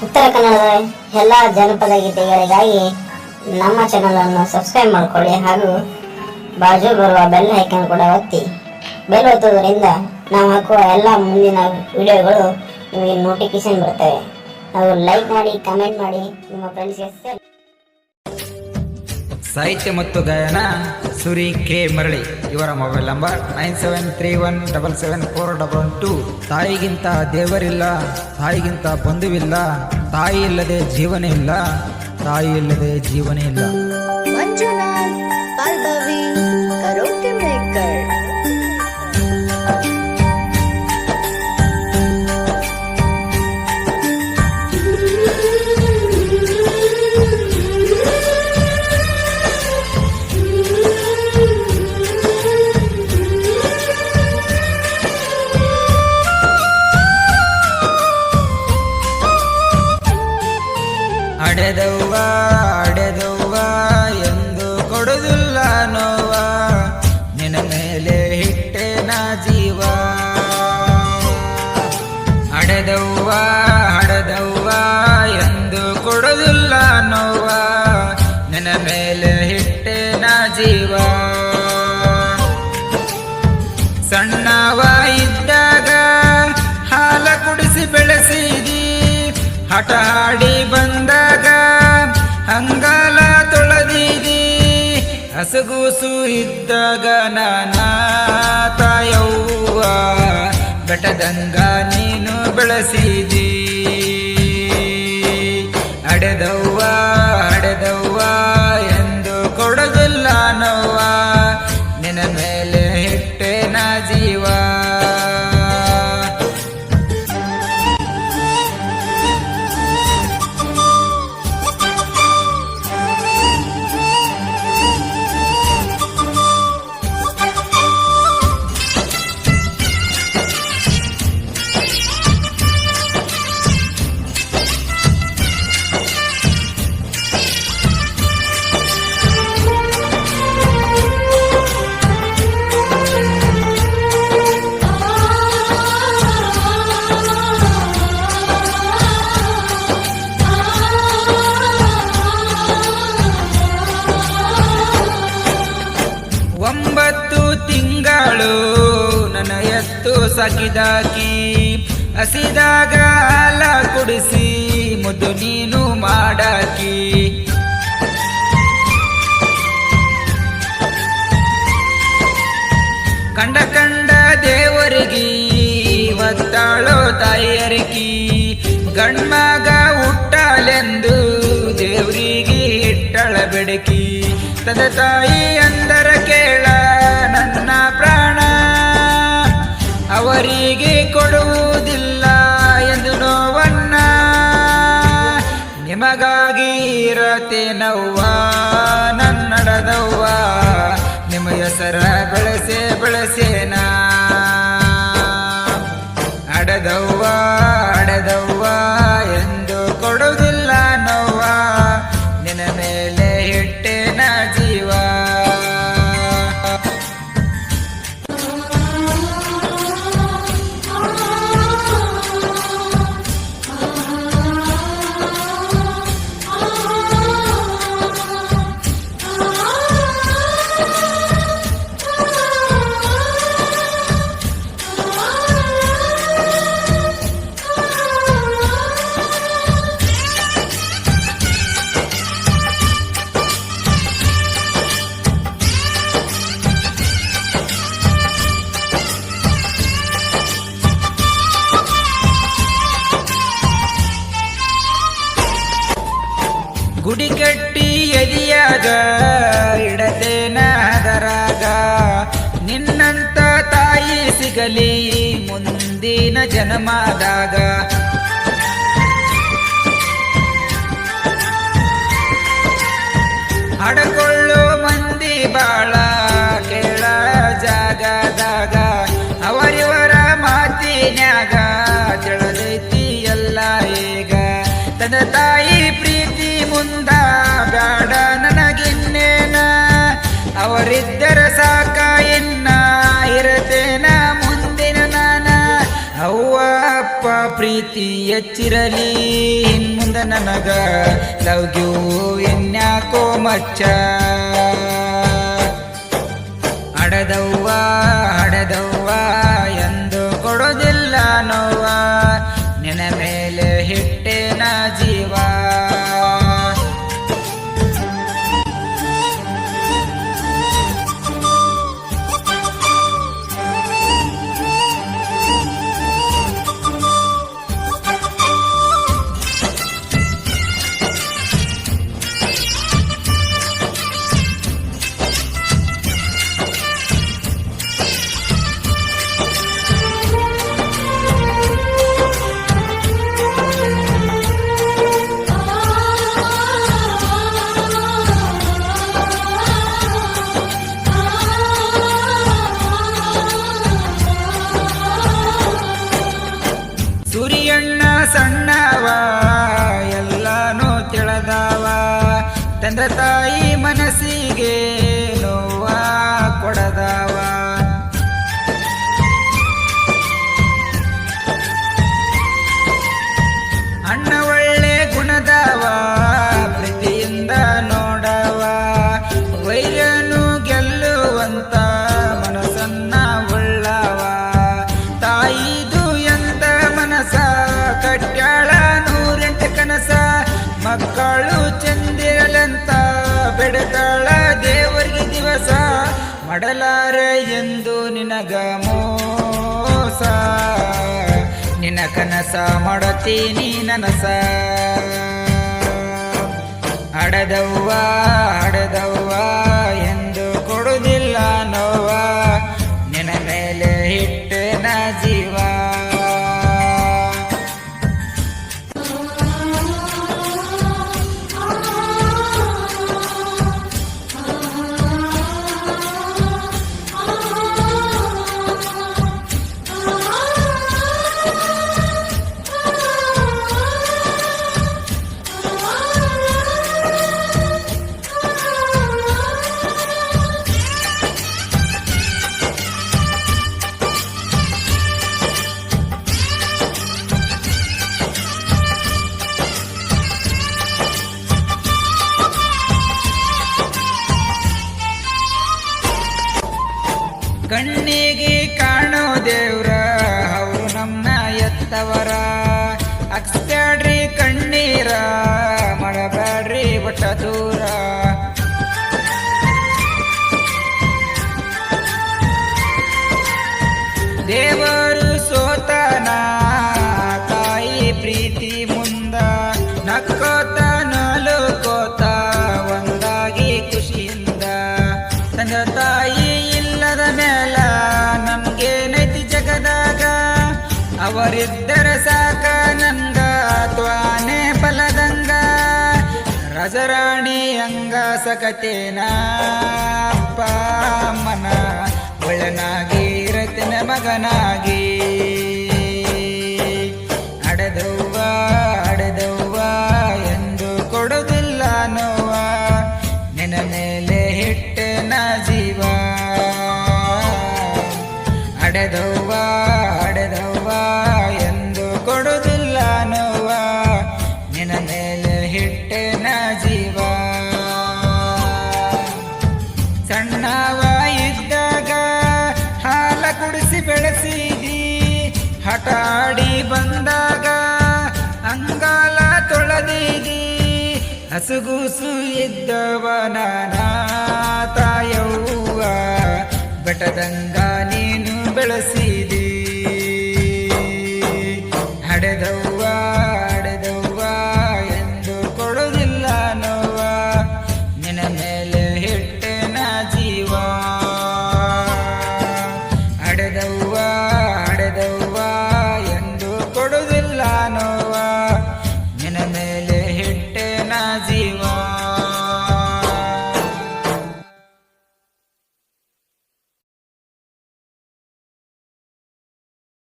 ಉತ್ತರ ಕನ್ನಡದ ಎಲ್ಲ ಜನಪದ ಗೀತೆಗಳಿಗಾಗಿ ನಮ್ಮ ಚಾನಲ್ ಅನ್ನು ಸಬ್ಸ್ಕ್ರೈಬ್ ಮಾಡಿಕೊಳ್ಳಿ ಹಾಗೂ ಬಾಜು ಬರುವ ಬೆಲ್ ಐಕಾನ್ ಕೂಡ ಒತ್ತಿ. ಬೆಲ್ ಒತ್ತುವುದರಿಂದ ನಾವು ಹಾಕುವ ಎಲ್ಲ ಮುಂದಿನ ವಿಡಿಯೋಗಳು ನಿಮಗೆ ನೋಟಿಫಿಕೇಶನ್ ಬರ್ತವೆ. ಹಾಗೂ ಲೈಕ್ ಮಾಡಿ, ಕಮೆಂಟ್ ಮಾಡಿ, ನಿಮ್ಮ ಫ್ರೆಂಡ್ಸ್ಗೆ ಶೇರ್. ಸಾಹಿತ್ಯ ಮತ್ತು ಗಾಯನ ಸುರಿ ಕೆ ಮರಳಿ. ಇವರ ಮೊಬೈಲ್ ನಂಬರ್ 9731777412. ತಾಯಿಗಿಂತ ದೇವರಿಲ್ಲ, ತಾಯಿಗಿಂತ ಬಂಧುವಿಲ್ಲ, ತಾಯಿ ಇಲ್ಲದೆ ಜೀವನ ಇಲ್ಲ, ತಾಯಿ ಇಲ್ಲದೆ ಜೀವನ ಇಲ್ಲ. Manjunath Pallavi karaoke maker. ಅಡೆದವ್ವ ಅಡೆದವ್ವ ಎಂದು ಕೊಡುದಿಲ್ಲ ನೋವ, ನಿನ್ನ ಮೇಲೆ ಹಿಟ್ಟೆನ ಜೀವ. ಅಡೆದವ್ವ ಅಡೆದವ್ವ ಎಂದು ಕೊಡುದಿಲ್ಲ ನೋವ, ನಿನ್ನ ಮೇಲೆ ಹಿಟ್ಟೆನ ಜೀವ. ಸಣ್ಣವ ಇದ್ದಾಗ ಹಾಲ ಕುಡಿಸಿ ಬೆಳೆಸಿದಿ, ಹಠ ಹಾಡಿ ಬಂದಾಗ ಅಂಗಾಲ ತೊಳೆದಿದಿ. ಹಸಗೂಸು ಇದ್ದಾಗ ನಾನ ತಾಯವ್ವ, ಬೆಟ್ಟದಂಗ ನೀನು ಬೆಳೆಸಿದಿ. ಅಡೆದವ್ವ ಅಡೆದವ್ವ ಎಂದು ಕೊಡೋದಿಲ್ಲ ನೋವ, ನಿನ್ನ ಮೇಲೆ ಹಿಟ್ಟೆನ ಜೀವ. ಒಂಬತ್ತು ತಿಂಗಳು ನನ್ನ ಎತ್ತು ಸಾಕಿದಾಕಿ, ಹಸಿದಾಗ ಹಾಲ ಕುಡಿಸಿ ಮುದ್ದು ನೀನು ಮಾಡಾಕಿ. ಕಂಡ ಕಂಡ ದೇವರಿಗೆ ಒತ್ತಾಳೋ ತಾಯಿಯರಿಕಿ, ಗಂಡ್ಮಗ ಹುಟ್ಟಲೆಂದು ದೇವರಿಗೆ ಇಟ್ಟಳ ಬೆಡಕಿ. ತಂದೆ ತಾಯಿ ಅಂದರ ಕೇಳ ನನ್ನ ಪ್ರಾಣ, ಅವರಿಗೆ ಕೊಡುವುದಿಲ್ಲ ಎಂದು ನೋವನ್ನ. ನಿಮಗಾಗಿ ಇರತೇನವ್ವ ನನ್ನಡದವ್ವ, ನಿಮ್ಮ ಹೆಸರ ಬೆಳೆಸೆ ಬೆಳೆಸೇನ. ಅಡದವ್ವ ಅಡದವ್ವ ಎಂದು ಕೊಡುವುದಿಲ್ಲ ನೋವ, ನಿನ್ನ ಮೇಲೆ ಹಿಟ್ಟೆನ ಜೀವ. ಗುಡಿ ಕಟ್ಟಿ ಎದಿಯಾಗ ಇಡತೇನ ಅದರಾಗ, ನಿನ್ನಂತ ತಾಯಿ ಸಿಗಲಿ ಮುಂದಿನ ಜನ್ಮದಾಗ. ಹಡಕೊಳ್ಳೋ ಮಂದಿ ಬಾಳ ಕೇಳ ಜಾಗದಾಗ, ಅವರಿವರ ಮಾತಿನ್ಯಾಗ ತಿಳಿದೈತಿ ಎಲ್ಲ ಈಗ. ತಂದೆ ತಾಯಿ ಪ್ರೀತಿ ಮುಂದ ಬ್ಯಾಡ ನನಗಿನ್ನೇನ, ಅವರಿದ್ದರ ಸಾಕ ಇನ್ನ ಇರತೇನ ಮುಂದಿನ ನಾನ. ಅವ್ವ ಅಪ್ಪ ಪ್ರೀತಿ ಪ್ರೀತಿ ಹೆಚ್ಚಿರಲಿ ಇನ್ಮುಂದ ನನಗ ಲವ್ ಯು ಎನ್ಯಾಕೋ ಮಚ್ಚ ಹಡೆದವ್ವ ಹಡೆದವ್ವ ಎಂದು ಕೊಡೋದಿಲ್ಲ ನೋವ ನಿನ್ನ ಮೇಲೆ ಹಿಟ್ಟೇನ ಜೀವ ಸೂರ್ಯಣ್ಣ ಸಣ್ಣವ ಎಲ್ಲಾನು ತಿಳಿದವ ತಂದೆ ತಾಯಿ ಮನಸ್ಸಿಗೆ ನೋವ ಕೊಡದವ ಅಣ್ಣ ಒಳ್ಳೆ ಗುಣದವ ಪ್ರೀತಿಯಿಂದ ನೋಡವ ವೈರನು ಗೆಲ್ಲುವಂತ ಮನಸ್ಸನ್ನ ಉಳ್ಳವ ತಾಯಿದು ಎಂತ ಮನಸ ಕಟ್ಯಾಳ ನೂರೆಂಟು ಕನಸ ಮಕ್ಕಳು ಚಂದಿರಲಂತ ಬೆಡತಾಳ ದೇವರಿಗೆ ದಿವಸ ಮಾಡಲಾರೆ ಎಂದು ನಿನಗ ಮೋಸ ನಿನ್ನ ಕನಸ ಮಾಡತೀನಿ ನನಸ ಹಡೆದವ್ವ ಹಡೆದವ್ವ ಎಂದು ಕೊಡುವುದಿಲ್ಲ ನೋವ ನಿನ್ನ ಮೇಲೆ ಹಿಟ್ಟನ ಜೀವ ಕಣ್ಣಿಗೆ ಕಾಣೋ ದೇವ್ರ ಅವರು ನಮ್ಮ ಎತ್ತವರ ಅಕ್ಸ್ಬ್ಯಾಡ್ರಿ ಕಣ್ಣೀರ ಮಾಡಬ್ಯಾಡ್ರಿ ಬಟ್ಟ ದೂರ ದೇವರು ಸೋತನ ತಾಯಿ ಪ್ರೀತಿ ಮುಂದ ನಕ್ಕೋತ ನಲುಕೋತ ಒಂದಾಗಿ ಖುಷಿಯಿಂದ ತಂದೆ ತಾಯಿ ಇಲ್ಲದ ಮೇಲ ನಮ್ಗೇನೈತಿ ಜಗದಾಗ ಅವರಿದ್ದರ ಸಾಕ ನಂಗ ತ್ವಾನೆ ಬಲದಂಗ ರಜರಾಣಿ ಅಂಗ ಸಕತೇನ ಅಪ್ಪ ಅಮ್ಮನ ಒಳನಾಗಿ ರತಿನ ಮಗನಾಗಿ ಹಡೆದವ್ವ ಹಡೆದವ್ವ ಎಂದು ಕೊಡುವುದಿಲ್ಲ ನೋವ ನಿನ್ನ ಮೇಲೆ ಹಿಟ್ಟನ ಜೀವ ಹಡೆದವ್ವ ಹಡೆದವ್ವ ಎಂದು ಕೊಡುವುದಿಲ್ಲ ನೋವ ನಿನ್ನ ಮೇಲೆ ಹಿಟ್ಟನ ಜೀವ ಸಣ್ಣವ ಇದ್ದಾಗ ಹಾಲ ಕುಡಿಸಿ ಬೆಳೆಸಿದಿ ಹಠಾಡಿ ಬಂದಾಗ ಅಂಗಾಲ ತೊಳೆದಿದಿ ಹಸುಗೂಸು ಇದ್ದವನ ತಾಯವ್ವ ಬೆಟ್ಟದಂಗ ನೀನು ಬೆಳೆಸಿ